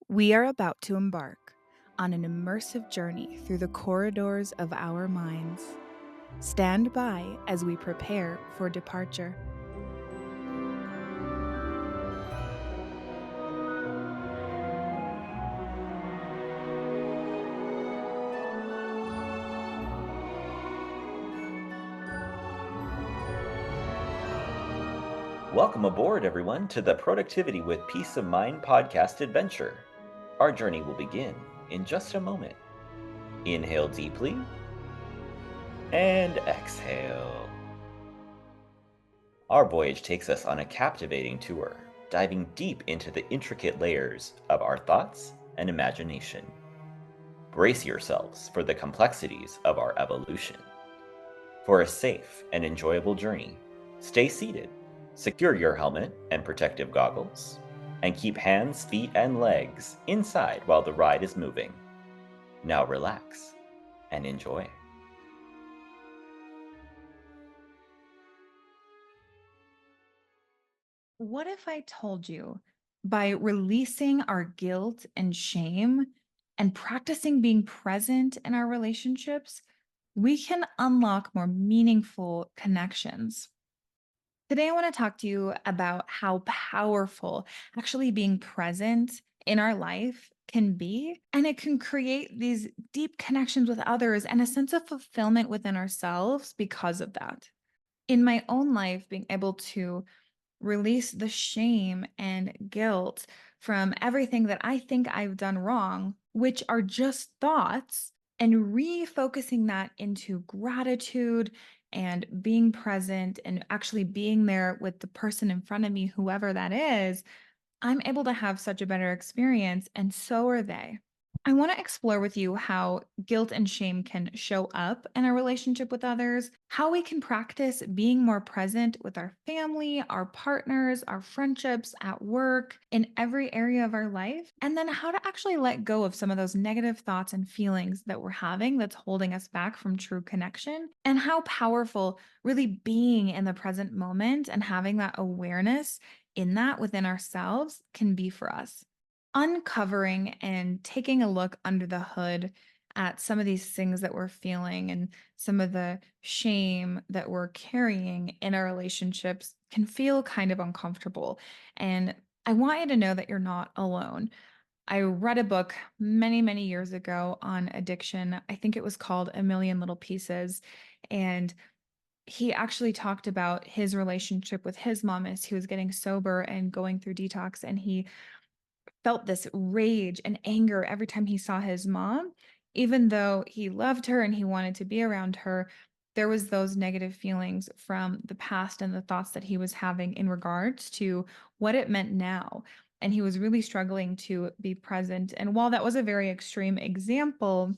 We are about to embark on an immersive journey through the corridors of our minds. Stand by as we prepare for departure. Welcome aboard, everyone, to the Productivity with Peace of Mind podcast adventure. Our journey will begin in just a moment. Inhale deeply and exhale. Our voyage takes us on a captivating tour, diving deep into the intricate layers of our thoughts and imagination. Brace yourselves for the complexities of our evolution. For a safe and enjoyable journey, stay seated, secure your helmet and protective goggles, and keep hands, feet, and legs inside while the ride is moving. Now relax and enjoy. What if I told you by releasing our guilt and shame and practicing being present in our relationships, we can unlock more meaningful connections? Today, I want to talk to you about how powerful actually being present in our life can be. And it can create these deep connections with others and a sense of fulfillment within ourselves because of that. In my own life, being able to release the shame and guilt from everything that I think I've done wrong, which are just thoughts, and refocusing that into gratitude and being present and actually being there with the person in front of me, whoever that is, I'm able to have such a better experience, and so are they. I want to explore with you how guilt and shame can show up in our relationship with others, how we can practice being more present with our family, our partners, our friendships, at work, in every area of our life, and then how to actually let go of some of those negative thoughts and feelings that we're having that's holding us back from true connection, and how powerful really being in the present moment and having that awareness in that within ourselves can be for us. Uncovering and taking a look under the hood at some of these things that we're feeling and some of the shame that we're carrying in our relationships can feel kind of uncomfortable. And I want you to know that you're not alone. I read a book many, many years ago on addiction. I think it was called A Million Little Pieces. And he actually talked about his relationship with his mom as he was getting sober and going through detox. And he felt this rage and anger every time he saw his mom. Even though he loved her and he wanted to be around her, there was those negative feelings from the past and the thoughts that he was having in regards to what it meant now. And he was really struggling to be present. And while that was a very extreme example,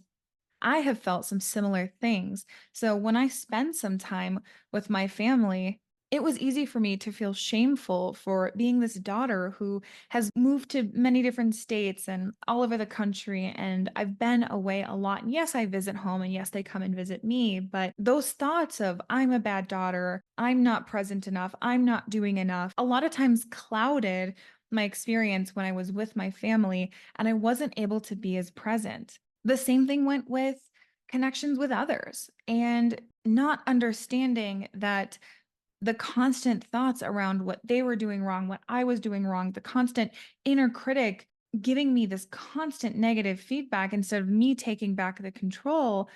I have felt some similar things. So when I spend some time with my family, it was easy for me to feel shameful for being this daughter who has moved to many different states and all over the country. And I've been away a lot. And yes, I visit home and yes, they come and visit me. But those thoughts of I'm a bad daughter, I'm not present enough, I'm not doing enough, a lot of times clouded my experience when I was with my family and I wasn't able to be as present. The same thing went with connections with others and not understanding that the constant thoughts around what they were doing wrong, what I was doing wrong, the constant inner critic giving me this constant negative feedback instead of me taking back the control,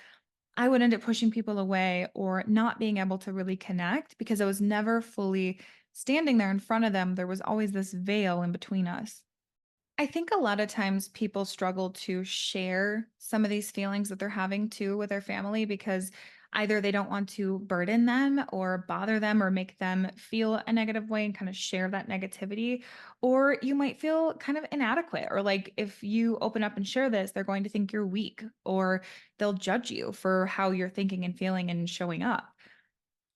I would end up pushing people away or not being able to really connect because I was never fully standing there in front of them. There was always this veil in between us. I think a lot of times people struggle to share some of these feelings that they're having too with their family because either they don't want to burden them or bother them or make them feel a negative way and kind of share that negativity. Or you might feel kind of inadequate, or like if you open up and share this, they're going to think you're weak or they'll judge you for how you're thinking and feeling and showing up.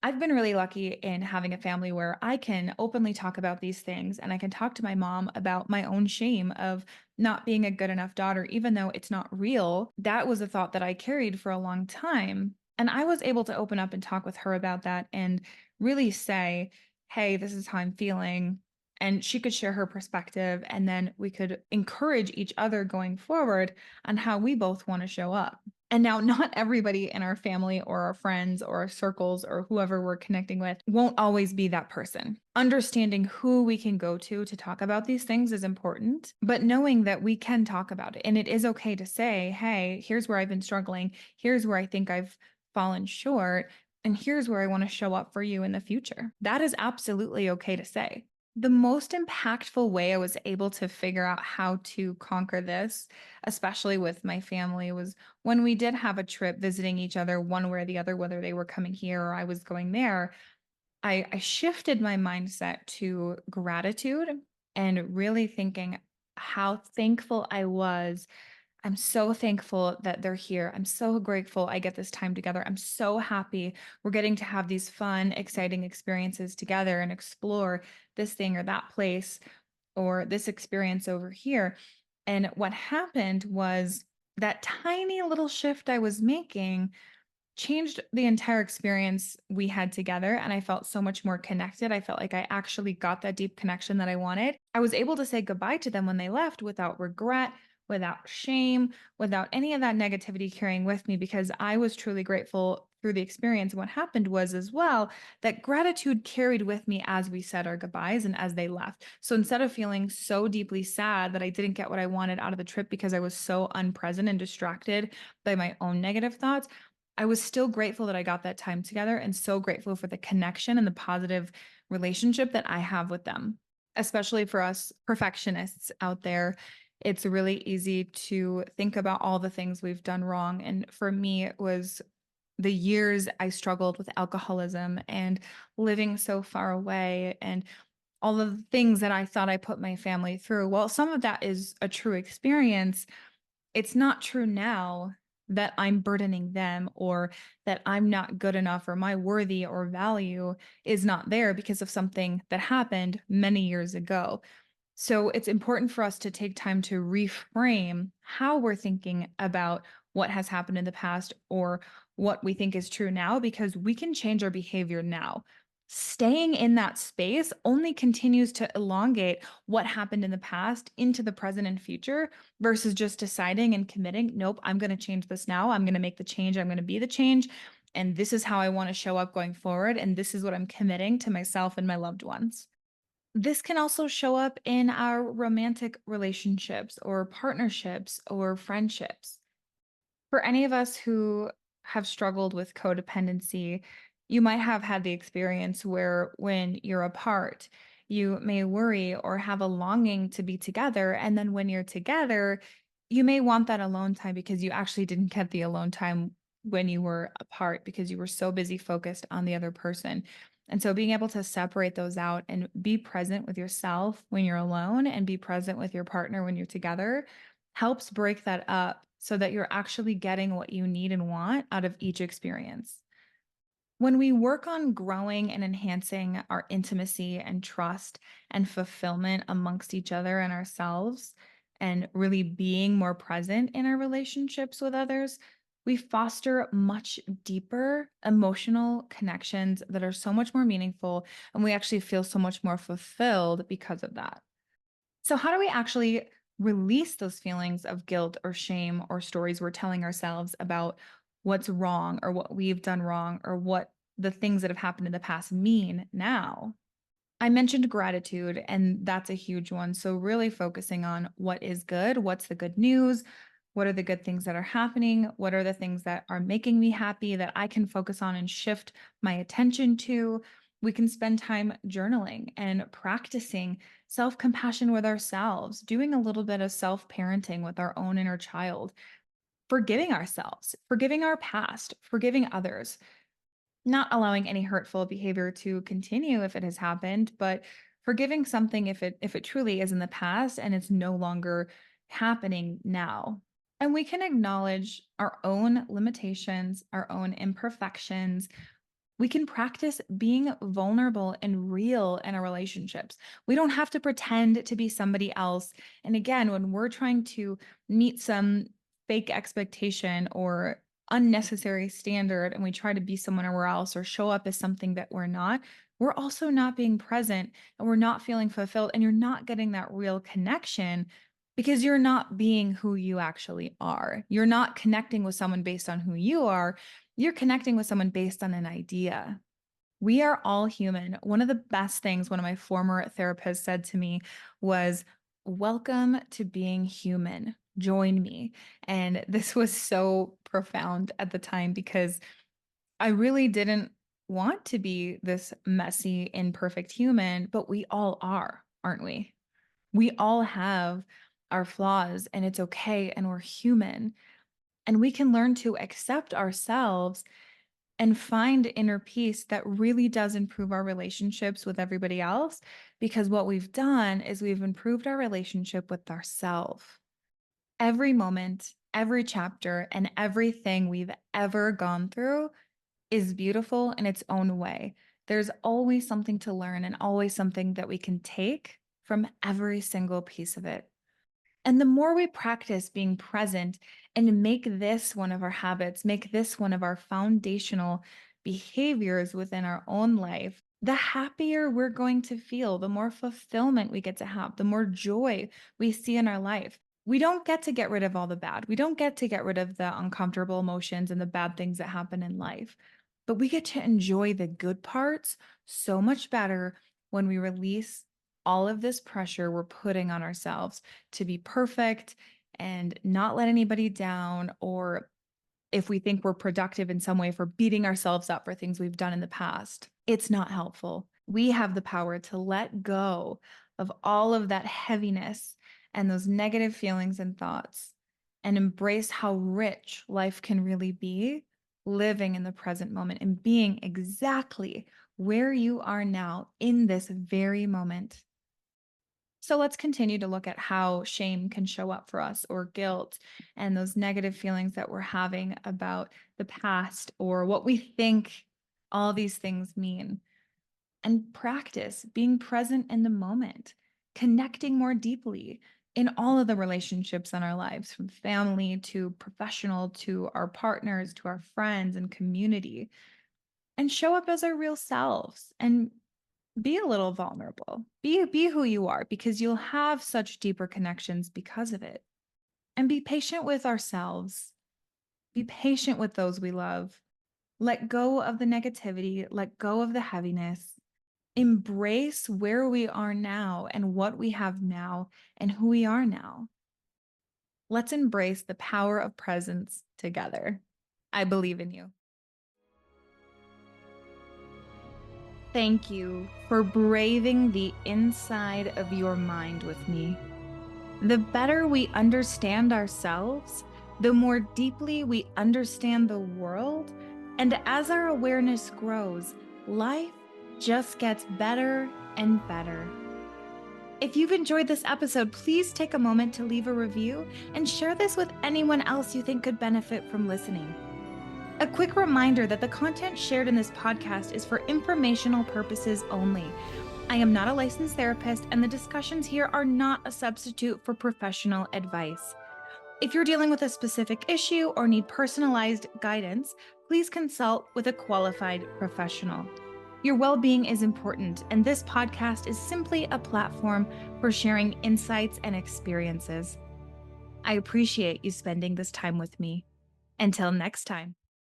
I've been really lucky in having a family where I can openly talk about these things and I can talk to my mom about my own shame of not being a good enough daughter, even though it's not real. That was a thought that I carried for a long time. And I was able to open up and talk with her about that and really say, hey, this is how I'm feeling. and she could share her perspective, and then we could encourage each other going forward on how we both want to show up. And now, not everybody in our family or our friends or our circles or whoever we're connecting with won't always be that person. Understanding who we can go to talk about these things is important, but knowing that we can talk about it. And it is okay to say, hey, here's where I've been struggling. Here's where I think I've fallen short. And here's where I want to show up for you in the future. That is absolutely okay to say. The most impactful way I was able to figure out how to conquer this, especially with my family, was when we did have a trip visiting each other one way or the other, whether they were coming here or I was going there. I shifted my mindset to gratitude and really thinking how thankful I was. I'm so thankful that they're here. I'm so grateful I get this time together. I'm so happy we're getting to have these fun, exciting experiences together and explore this thing or that place or this experience over here. And what happened was that tiny little shift I was making changed the entire experience we had together. And I felt so much more connected. I felt like I actually got that deep connection that I wanted. I was able to say goodbye to them when they left without regret, without shame, without any of that negativity carrying with me, because I was truly grateful through the experience. And what happened was, as well, that gratitude carried with me as we said our goodbyes and as they left. So instead of feeling so deeply sad that I didn't get what I wanted out of the trip because I was so unpresent and distracted by my own negative thoughts, I was still grateful that I got that time together and so grateful for the connection and the positive relationship that I have with them. Especially for us perfectionists out there, it's really easy to think about all the things we've done wrong. And for me, it was the years I struggled with alcoholism and living so far away and all of the things that I thought I put my family through. Well, some of that is a true experience. It's not true now that I'm burdening them or that I'm not good enough or my worthy or value is not there because of something that happened many years ago. So it's important for us to take time to reframe how we're thinking about what has happened in the past or what we think is true now, because we can change our behavior now. Staying in that space only continues to elongate what happened in the past into the present and future versus just deciding and committing, nope, I'm going to change this now. I'm going to make the change. I'm going to be the change. And this is how I want to show up going forward. And this is what I'm committing to myself and my loved ones. This can also show up in our romantic relationships or partnerships or friendships. For any of us who have struggled with codependency, you might have had the experience where when you're apart, you may worry or have a longing to be together. And then when you're together, you may want that alone time because you actually didn't get the alone time when you were apart because you were so busy focused on the other person. And so being able to separate those out and be present with yourself when you're alone and be present with your partner when you're together helps break that up so that you're actually getting what you need and want out of each experience. When we work on growing and enhancing our intimacy and trust and fulfillment amongst each other and ourselves, and really being more present in our relationships with others, we foster much deeper emotional connections that are so much more meaningful, and we actually feel so much more fulfilled because of that. So, how do we actually release those feelings of guilt or shame or stories we're telling ourselves about what's wrong or what we've done wrong or what the things that have happened in the past mean now? I mentioned gratitude, and that's a huge one. So, really focusing on what is good, what's the good news, what are the good things that are happening, what are the things that are making me happy that I can focus on and shift my attention to. We can spend time journaling and practicing self compassion with ourselves, doing a little bit of self parenting with our own inner child, forgiving ourselves, forgiving our past, forgiving others, not allowing any hurtful behavior to continue if it has happened, but forgiving something if it truly is in the past and it's no longer happening now. And we can acknowledge our own limitations, our own imperfections. We can practice being vulnerable and real in our relationships. We don't have to pretend to be somebody else. And again, when we're trying to meet some fake expectation or unnecessary standard and we try to be someone else or show up as something that we're not, we're also not being present and we're not feeling fulfilled and you're not getting that real connection because you're not being who you actually are. You're not connecting with someone based on who you are. You're connecting with someone based on an idea. We are all human. One of the best things one of my former therapists said to me was, "Welcome to being human. Join me." And this was so profound at the time because I really didn't want to be this messy, imperfect human, but we all are, aren't we? We all have our flaws and it's okay and we're human. And we can learn to accept ourselves and find inner peace that really does improve our relationships with everybody else because what we've done is we've improved our relationship with ourselves. Every moment, every chapter, and everything we've ever gone through is beautiful in its own way. There's always something to learn and always something that we can take from every single piece of it. And the more we practice being present and make this one of our habits, make this one of our foundational behaviors within our own life, the happier we're going to feel, the more fulfillment we get to have, the more joy we see in our life. We don't get to get rid of all the bad. We don't get to get rid of the uncomfortable emotions and the bad things that happen in life, but we get to enjoy the good parts so much better when we release all of this pressure we're putting on ourselves to be perfect and not let anybody down, or if we think we're productive in some way for beating ourselves up for things we've done in the past. It's not helpful. We have the power to let go of all of that heaviness and those negative feelings and thoughts and embrace how rich life can really be living in the present moment and being exactly where you are now in this very moment. So let's continue to look at how shame can show up for us, or guilt, and those negative feelings that we're having about the past or what we think all these things mean. And practice being present in the moment, connecting more deeply in all of the relationships in our lives, from family to professional to our partners to our friends and community, and show up as our real selves and be a little vulnerable. Be who you are because you'll have such deeper connections because of it. And be patient with ourselves. Be patient with those we love. Let go of the negativity, let go of the heaviness. Embrace where we are now and what we have now and who we are now. Let's embrace the power of presence together. I believe in you. Thank you for braving the inside of your mind with me. The better we understand ourselves, the more deeply we understand the world, and as our awareness grows, life just gets better and better. If you've enjoyed this episode, please take a moment to leave a review and share this with anyone else you think could benefit from listening. A quick reminder that the content shared in this podcast is for informational purposes only. I am not a licensed therapist, and the discussions here are not a substitute for professional advice. If you're dealing with a specific issue or need personalized guidance, please consult with a qualified professional. Your well-being is important, and this podcast is simply a platform for sharing insights and experiences. I appreciate you spending this time with me. Until next time.